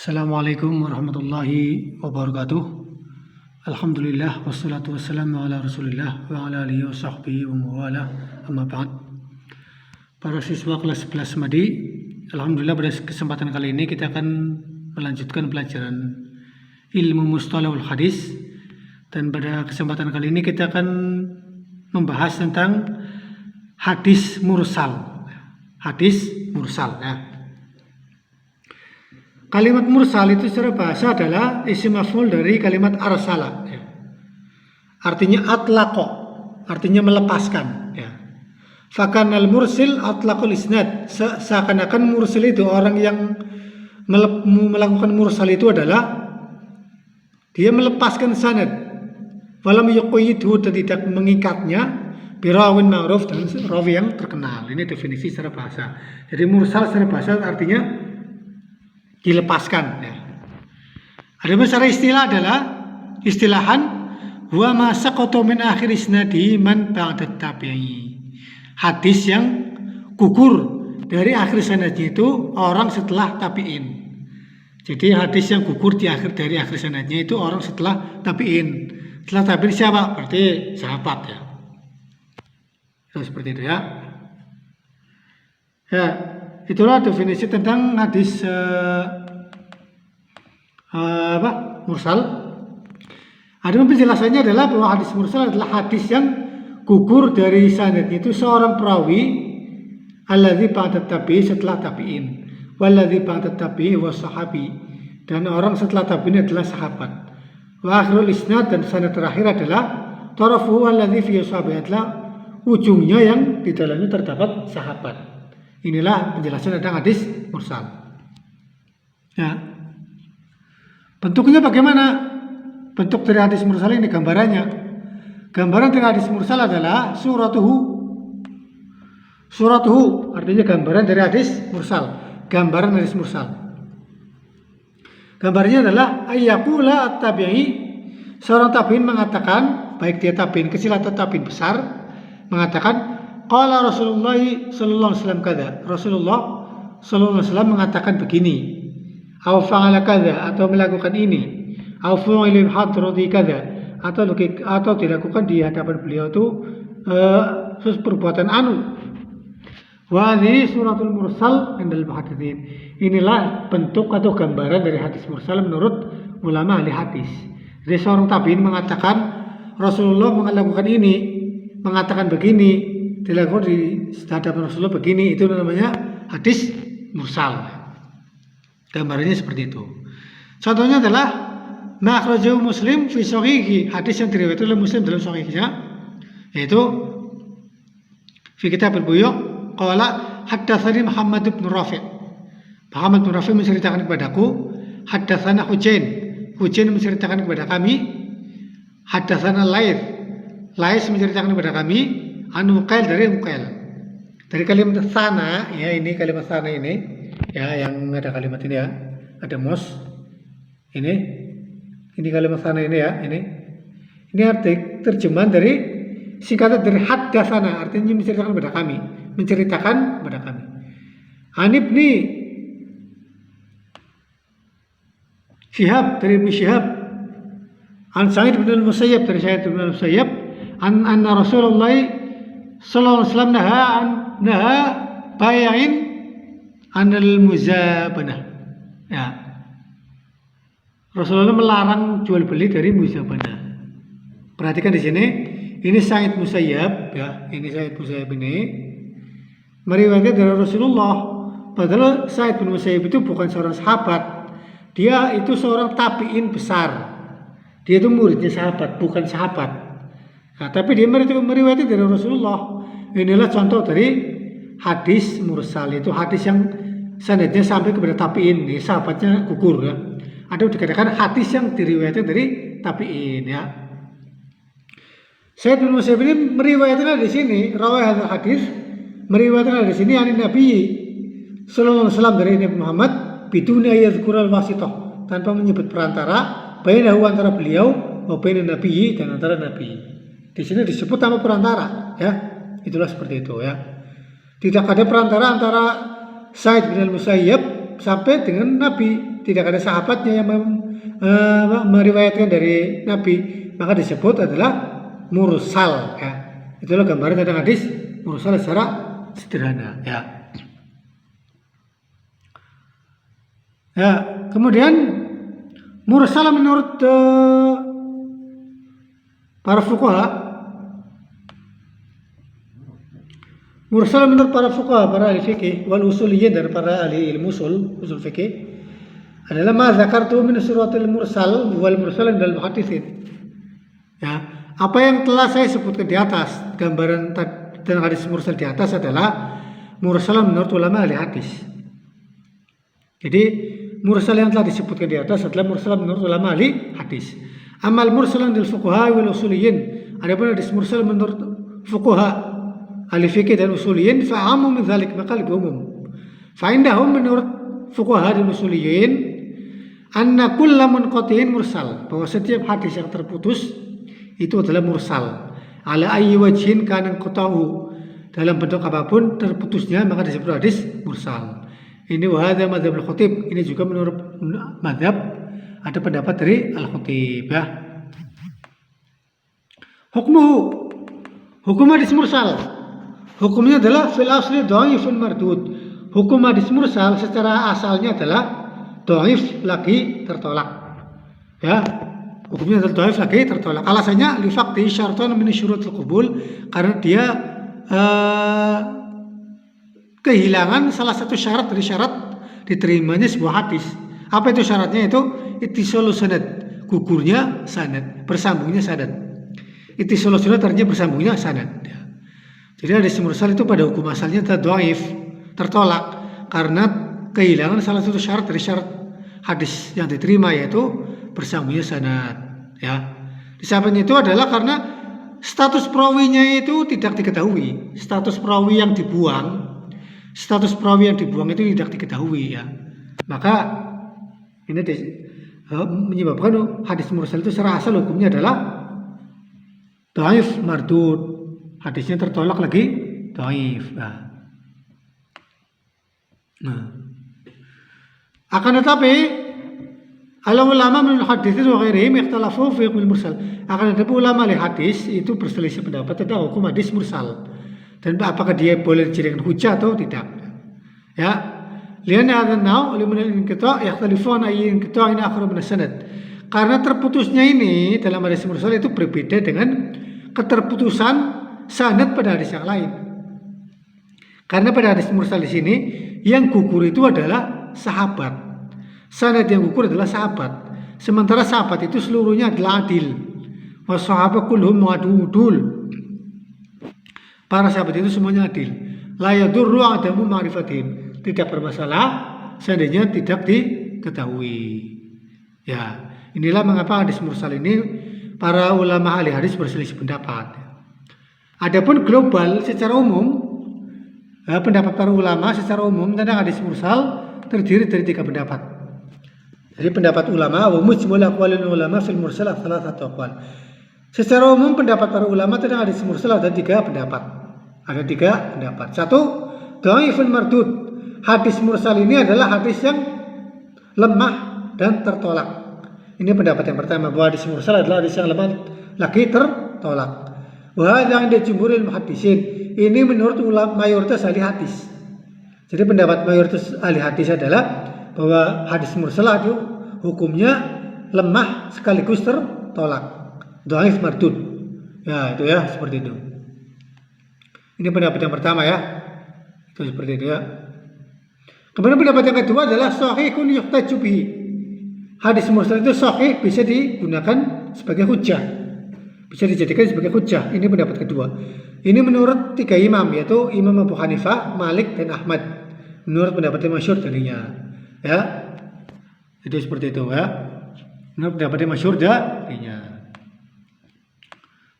Assalamualaikum warahmatullahi wabarakatuh. Alhamdulillah wassalatu wassalamu ala Rasulillah wa ala alihi wa sahbihi wa mawala amma ba'd. Para siswa kelas 11 Madi, alhamdulillah pada kesempatan kali ini kita akan melanjutkan pelajaran ilmu mustalahul hadis, dan pada kesempatan kali ini kita akan membahas tentang hadis mursal. Hadis mursal ya. Kalimat mursal itu secara bahasa adalah isim maf'ul dari kalimat arsala ya. Artinya atlaqa, artinya melepaskan ya. Fakanal mursil atlaqul isnad, seakan-akan mursil itu orang yang melakukan mursal itu adalah dia melepaskan sanad, walam yuqayyidhu, dan tidak mengikatnya birawin ma'ruf, dan rawi yang terkenal. Ini definisi secara bahasa. Jadi mursal secara bahasa artinya dilepaskan ya. Adapun secara istilah adalah istilahan wa ma saqata min akhir isnadi man ba'da tabi'i. Hadis yang gugur dari akhir sanadnya itu orang setelah tabi'in. Jadi hadis yang gugur di akhir dari akhir sanadnya itu orang setelah tabi'in. Setelah tabi'in siapa? Berarti sahabat ya. Itu seperti itu ya. Ya, itulah definisi tentang hadis mursal. Adapun penjelasannya adalah bahwa hadis mursal adalah hadis yang gugur dari sanadnya itu seorang perawi alladzi ba'da tabi'i, setelah tabi'in, walladzi ba'da tabi'i wa sahabi, dan orang setelah tabi'in adalah sahabat. Wa akhirul isnad, dan sanad terakhir adalah tarafuhu alladzi fi sahabi, adalah ujungnya yang di dalamnya terdapat sahabat. Inilah penjelasan tentang hadis mursal. Ya. Bentuknya bagaimana? Bentuk dari hadis mursal ini gambarannya. Gambaran dari hadis mursal adalah suratuhu. Suratuhu artinya gambaran dari hadis mursal. Gambaran hadis mursal. Gambarnya adalah ayyaqula at-tabi'i, seorang tabi'in mengatakan, baik dia tabi'in kecil atau tabi'in besar, mengatakan qala Rasulullah sallallahu alaihi wasallam kada. Rasulullah sallallahu alaihi wasallam mengatakan begini. Aw fa'ala kada, atau melakukan ini. Aw fu'ila hadrati kada, atau dilakukan di hadapan beliau itu perbuatan anu. Wa hadhihi suratul mursal indal muhadditsin. Inilah bentuk atau gambaran dari hadis mursal menurut ulama ahli hadis. Jadi seorang tabi'in mengatakan Rasulullah melakukan ini, mengatakan begini, dilakukan di hadapan Rasulullah begini, itu namanya hadis mursal. Gambarannya seperti itu. Contohnya adalah ma akhrajahu Muslim fi shahihi, hadis yang diriwayatkan oleh Muslim dalam sahihnya, yaitu fi kitab al-buyu' qala haddatsani Muhammad bin Rafi'. Muhammad bin Rafi' menceritakan kepadaku, haddatsana Hujain menceritakan kepada kami, haddatsana Laits menceritakan kepada kami, Uqail dari Uqail. Dari kalimat sana ya, ini kalimat sana ini ya, yang ada kalimat ini ya, ada mos ini kalimat sana ini ya, ini arti terjemahan dari singkatan dari haddatsana, artinya menceritakan kepada kami, An Ibni Syihab, dari Ibnu Syihab, An Sa'id bin al-Musayyab, dari Sa'id bin al-Musayyab, anna Rasulullah sallallahu alaihi wasallam naha bai'in anil muzabanah. Ya. Rasulullah melarang jual beli dari muzabanah. Perhatikan di sini, ini Sa'id Musayyab ya, ini Sa'id Musayyab ini meriwayatkan dari Rasulullah. Padahal Sa'id bin Musayyab itu bukan seorang sahabat. Dia itu seorang tabi'in besar. Dia itu muridnya sahabat, bukan sahabat. Nah, tapi dia meriwayatkan dari Rasulullah. Inilah contoh dari hadis mursal, itu hadis yang sanadnya sampai kepada tabi'in, nih, sahabatnya gugur ya. Ada dikatakan hadis yang diriwayatkan dari tabi'in ya. Sa'id bin Musayyib ini meriwayatkan di sini, rawai hadis meriwayatkan di sini ani Nabi sallallahu alaihi wasallam, dari Nabi Muhammad, biduni ayadzkural wasithah, tanpa menyebut perantara, bainahu, antara beliau, wa bainan nabiyyi, dan antara nabi. Di sini disebut nama perantara ya. Itulah seperti itu ya. Tidak ada perantara antara Sa'id bin al-Musayyab sampai dengan Nabi, tidak ada sahabatnya yang meriwayatkan dari Nabi, maka disebut adalah mursal ya. Itulah gambaran tentang hadis mursal secara sederhana ya. Ya, kemudian mursal menurut para fuqaha, mursal menurut para fuqaha, para ahli fikih wal usuliyyin dan para ahli ilmu usul fikih adalah ma zakartu min suratil mursal wal mursal dalam hadisin. Ya, apa yang telah saya sebutkan di atas, gambaran tentang hadis mursal di atas adalah mursal menurut ulama ahli hadis. Jadi mursal yang telah disebutkan di atas adalah mursal menurut ulama ahli hadis. Amal mursal dari fuqaha wal usuliyyin, adapun hadis mursal menurut fuqaha, ahli fikih dan usuliyyin, fa'amu min dzalik, maka lebih umum. Fa indahum menurut fuqaha dan usuliyyin, anna kullu munqati'in mursal, bahwa setiap hadis yang terputus itu adalah mursal. Ala ayyi wajhin kana qata'u, dalam bentuk apapun terputusnya maka disebut hadis mursal. Ini wahada madzhab al-Khatib, ini juga menurut mazhab ada pendapat dari Al-Khatib ya. Hukum hadis mursal, hukumnya adalah fil asli dhaifun mardud. Hukum hadis mursal secara asalnya adalah dhaif lagi tertolak ya. Hukumnya adalah dhaif lagi tertolak. Alasannya li faqdi syartan min syurutul qabul, karena dia kehilangan salah satu syarat dari syarat diterimanya sebuah hadis. Apa itu syaratnya? Itu ittisalu sanad, gugurnya sanad, bersambungnya sanad. Ittisalu sanad artinya bersambungnya sanad. Jadi hadis mursal itu pada hukum asalnya adalah dhaif, tertolak karena kehilangan salah satu syarat dari syarat hadis yang diterima, yaitu bersambungnya sanad ya. Di samping itu adalah karena status perawinya itu tidak diketahui. Status perawi yang dibuang itu tidak diketahui ya. Maka ini menyebabkan hadis mursal itu secara asal hukumnya adalah dhaif mardud, hadisnya tertolak lagi dhaif. Nah, akan tetapi ulama min haditsin wa ghairihim ikhtalafu fi hukm mursal. Akan tetapi ulama ahli hadis itu berselisih pendapat tentang hukum hadis mursal dan apakah dia boleh dijadikan hujah atau tidak. Ya, lian hadha an-naw' liman al-inqita' yakhtalifuna ayyin inqita'in akhar min as-sanad. Karena terputusnya ini dalam hadis mursal itu berbeda dengan keterputusan sanad pada hadis yang lain. Karena pada hadis mursal di sini yang gugur itu adalah sahabat. Sanad yang gugur adalah sahabat. Sementara sahabat itu seluruhnya adalah adil. Wa sahabat kulluhum adul. Para sahabat itu semuanya adil. La yadurru adamu ma'rifatihim. Tidak bermasalah seandainya tidak diketahui. Ya, inilah mengapa hadis mursal ini para ulama ahli hadis berselisih pendapat. Adapun global secara umum, pendapat para ulama secara umum tentang hadis mursal terdiri dari 3 pendapat. Jadi pendapat ulama, wa mujmal aqwalul ulama fil mursal thalathatu aqwal. Secara umum pendapat para ulama tentang hadis mursal ada 3 pendapat. Ada 3 pendapat. 1, dhaifun mardud. Hadis mursal ini adalah hadis yang lemah dan tertolak. Ini pendapat yang pertama, bahwa hadis mursal adalah hadis yang lemah lagi tertolak. Wa hadza 'inda jumhuril muhaddisin. Ini menurut ulama mayoritas ahli hadis. Jadi pendapat mayoritas ahli hadis adalah bahwa hadis mursal itu hukumnya lemah sekaligus tertolak. Dhaif mardud. Ya, itu ya, seperti itu. Ini pendapat yang pertama ya. Itu seperti itu ya. Kemudian pendapat yang kedua adalah sahihun yuhtaju bihi. Hadis mursal itu sahih, bisa digunakan sebagai hujjah. Bisa dijadikan sebagai hujjah. Ini pendapat kedua. Ini menurut 3 imam, yaitu Imam Abu Hanifah, Malik dan Ahmad. Menurut pendapat yang masyhur darinya. Ya. Itu seperti itu ya. Menurut pendapat yang masyhur darinya.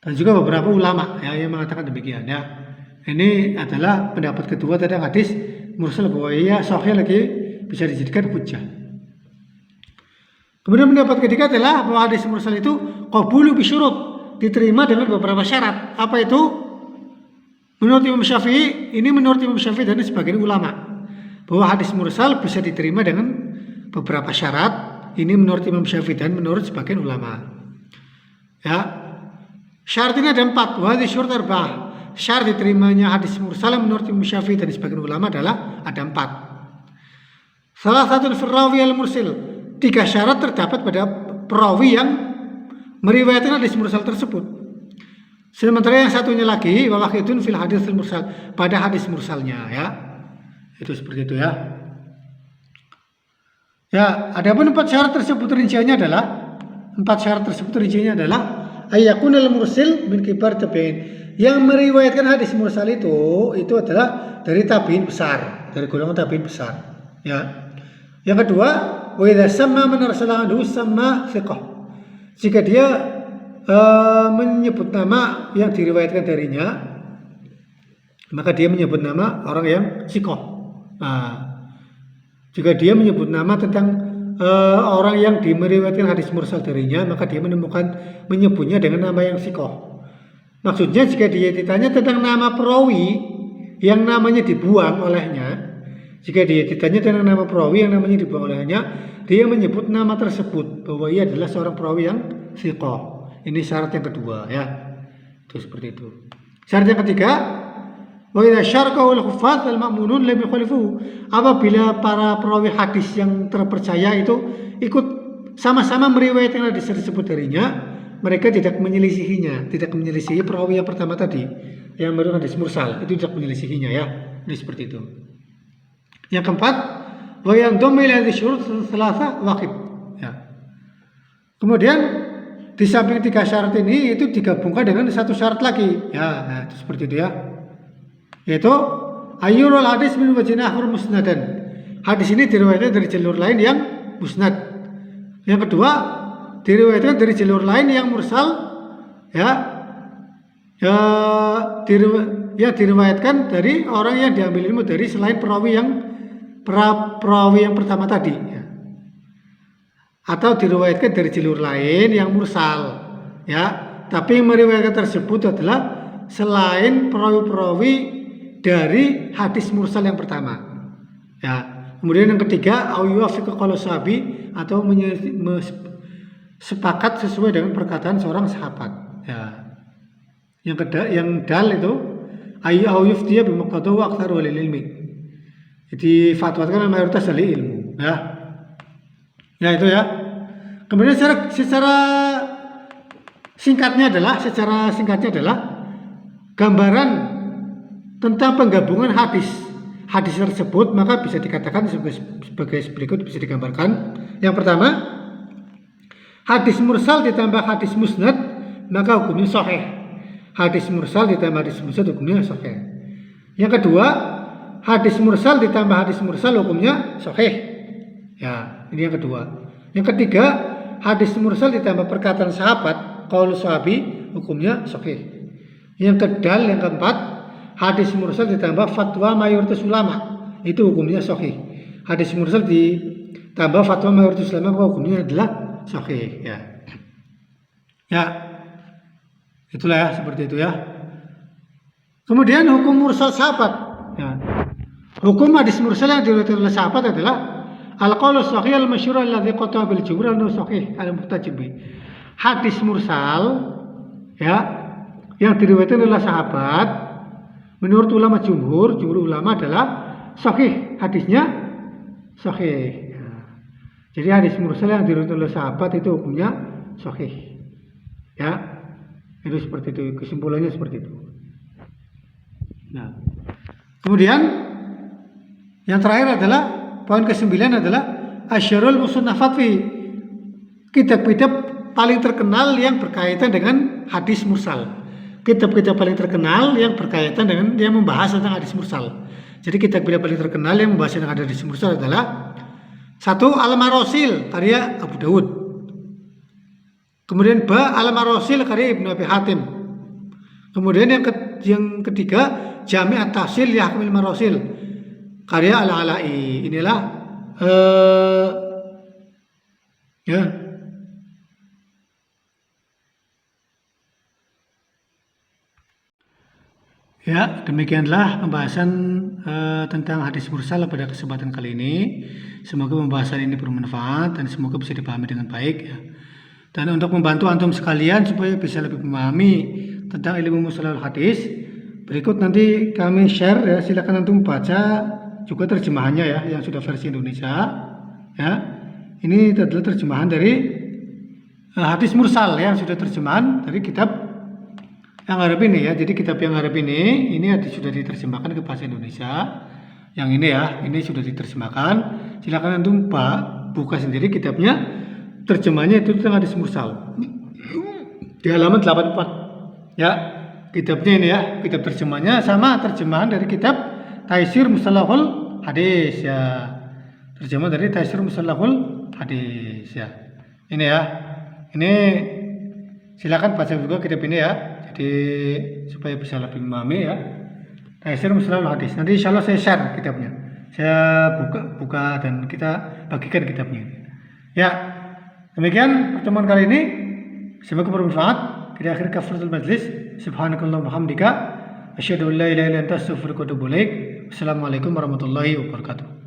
Dan juga beberapa ulama ya yang mengatakan demikian ya. Ini adalah pendapat kedua tentang hadis mursal, bahwa ia sahih lagi bisa dijadikan hujjah. Kemudian pendapat ketiga adalah bahwa hadis mursal itu qabulu bi syurut, diterima dengan beberapa syarat. Apa itu? Menurut Imam Syafi'i, ini menurut Imam Syafi'i dan sebagian ulama, bahwa hadis mursal bisa diterima dengan beberapa syarat. Ini menurut Imam Syafi'i dan menurut sebagian ulama. Ya, syarat ini ada 4. Wahdi syurut arba'ah. Syarat diterimanya hadis mursal menurut Imam Syafi'i dan sebagian ulama adalah ada 4. Salah satu firrawi al-mursil. 3 syarat terdapat pada perawi yang meriwayatkan hadis mursal tersebut. Sementara yang satunya lagi wawahidun fil hadis mursal, pada hadis mursalnya, ya. Itu seperti itu, ya. Ya, adapun 4 syarat tersebut rinciannya adalah ayyakunal mursil min kibar tabi'in. Yang meriwayatkan hadis mursal itu adalah dari tabi'in besar, dari golongan tabi'in besar, ya. Yang kedua, wa idza samma man arsala anhu samma thiqah. Jika dia menyebut nama yang diriwayatkan darinya, maka dia menyebut nama orang yang thiqah. Nah, jika dia menyebut nama tentang orang yang meriwayatkan hadis mursal darinya, maka dia menyebutnya dengan nama yang thiqah. Maksudnya jika dia ditanya tentang nama perawi yang namanya dibuang olehnya, jika dia ditanya tentang nama perawi yang namanya dibuang olehnya, dia menyebut nama tersebut bahwa ia adalah seorang perawi yang thiqah. Ini syarat yang kedua, ya. Itu seperti itu. Syarat yang ketiga, wa idza syarakahu al-huffaz al-ma'munun lam yukhalifuhu. Apabila para perawi hadis yang terpercaya itu ikut sama-sama meriwayatkan hadis tersebut darinya, mereka tidak menyelisihinya, tidak menyelisihi perawi yang pertama tadi yang meriwayatkan hadis mursal, itu tidak menyelisihinya, ya. Ini seperti itu. Yang keempat, wa yandamu ila syurut thalatha waqib, ya. Kemudian di samping 3 syarat ini itu digabungkan dengan 1 syarat lagi, ya. Nah, itu seperti itu, ya. Yaitu ayyurul hadis min wajhin akhar musnadan. Hadis ini diriwayatkan dari jalur lain yang musnad. Yang kedua, diriwayatkan dari jalur lain yang mursal, ya. Diriwayatkan dari orang yang diambil ilmu dari selain perawi yang pertama tadi, ya. Atau diriwayatkan dari jalur lain yang mursal, ya. Tapi yang meriwayatkan tersebut adalah selain perawi-perawi dari hadis mursal yang pertama, ya. Kemudian yang ketiga, au yuwafiqu qaula sahabi, atau sepakat sesuai dengan perkataan seorang sahabat, ya. Yang dal itu au yuftiya bi muqtadahu aktsaru ahli ilmi. Jadi fatwakan mayoritas ahli ilmu, ya. Ya, itu, ya. Kemudian secara singkatnya adalah gambaran tentang penggabungan hadis tersebut, maka bisa dikatakan sebagai berikut, bisa digambarkan. Yang pertama, hadis mursal ditambah hadis musnad, maka hukumnya sahih. Hadis mursal ditambah hadis musnad hukumnya sahih. Yang kedua, hadis mursal ditambah hadis mursal hukumnya sahih. Ya, ini yang kedua. Yang ketiga, hadis mursal ditambah perkataan sahabat, qaul sahabi, hukumnya sahih. Yang keempat, hadis mursal ditambah fatwa mayoritas ulama, itu hukumnya sahih. Hadis mursal ditambah fatwa mayoritas ulama, hukumnya adalah sahih, ya. Ya, itulah, ya, seperti itu, ya. Kemudian hukum mursal sahabat, ya. Hukum hadis mursal yang diriwayatkan oleh sahabat adalah al-qaulu sahih al-masyhur alladzi qata bil jumhur annahu sahih al-muhtajib. Hadis mursal, ya, yang diriwayatkan oleh sahabat menurut ulama jumhur ulama adalah sahih, hadisnya sahih. Ya. Jadi hadis mursal yang diriwayatkan oleh sahabat itu hukumnya sahih, ya. Itu seperti itu, kesimpulannya seperti itu. Nah, kemudian yang terakhir adalah poin ke-9 adalah asyarul musannafat fi, kitab-kitab paling terkenal yang berkaitan dengan hadis mursal. Kitab-kitab paling terkenal yang berkaitan dengan yang membahas tentang hadis mursal. Jadi kitab-kitab paling terkenal yang membahas tentang hadis mursal adalah 1. Al-Marasil karya Abu Dawud. Kemudian Al-Marasil karya Ibnu Abi Hatim. Kemudian yang ketiga, Jami' at-Tahsil Yahmil Marasil karya Al-Ala'i. Inilah ya. Ya, demikianlah pembahasan tentang hadis mursal pada kesempatan kali ini. Semoga pembahasan ini bermanfaat dan semoga bisa dipahami dengan baik ya. Dan untuk membantu antum sekalian supaya bisa lebih memahami tentang ilmu mustalahul hadis, berikut nanti kami share ya, silakan antum baca juga terjemahannya ya yang sudah versi Indonesia ya. Ini adalah terjemahan dari hadis mursal yang sudah terjemahan dari kitab yang Arab ini ya. Jadi kitab yang Arab ini sudah diterjemahkan ke bahasa Indonesia. Yang ini ya, ini sudah diterjemahkan. Silakan antum buka sendiri kitabnya. Terjemahnya itu tentang hadis mursal. Di halaman 84. Ya, kitabnya ini ya, kitab terjemahnya sama terjemahan dari kitab Taisir Mustalahul Hadis ya. Terjemah dari Taisir Mustalahul Hadis ya. Ini ya. Ini silakan baca juga kitab ini ya. Jadi supaya bisa lebih memahami ya. Taisir Mustalahul Hadis. Nanti insya Allah saya share kitabnya. Saya buka dan kita bagikan kitabnya. Ya, demikian pertemuan kali ini. Semoga bermanfaat. Kita akhir kafaratul majlis. Subhanakallahumma hamdika asyhadu an la ilaha illa anta astaghfiruka wa atubu ilaik. Assalamualaikum warahmatullahi wabarakatuh.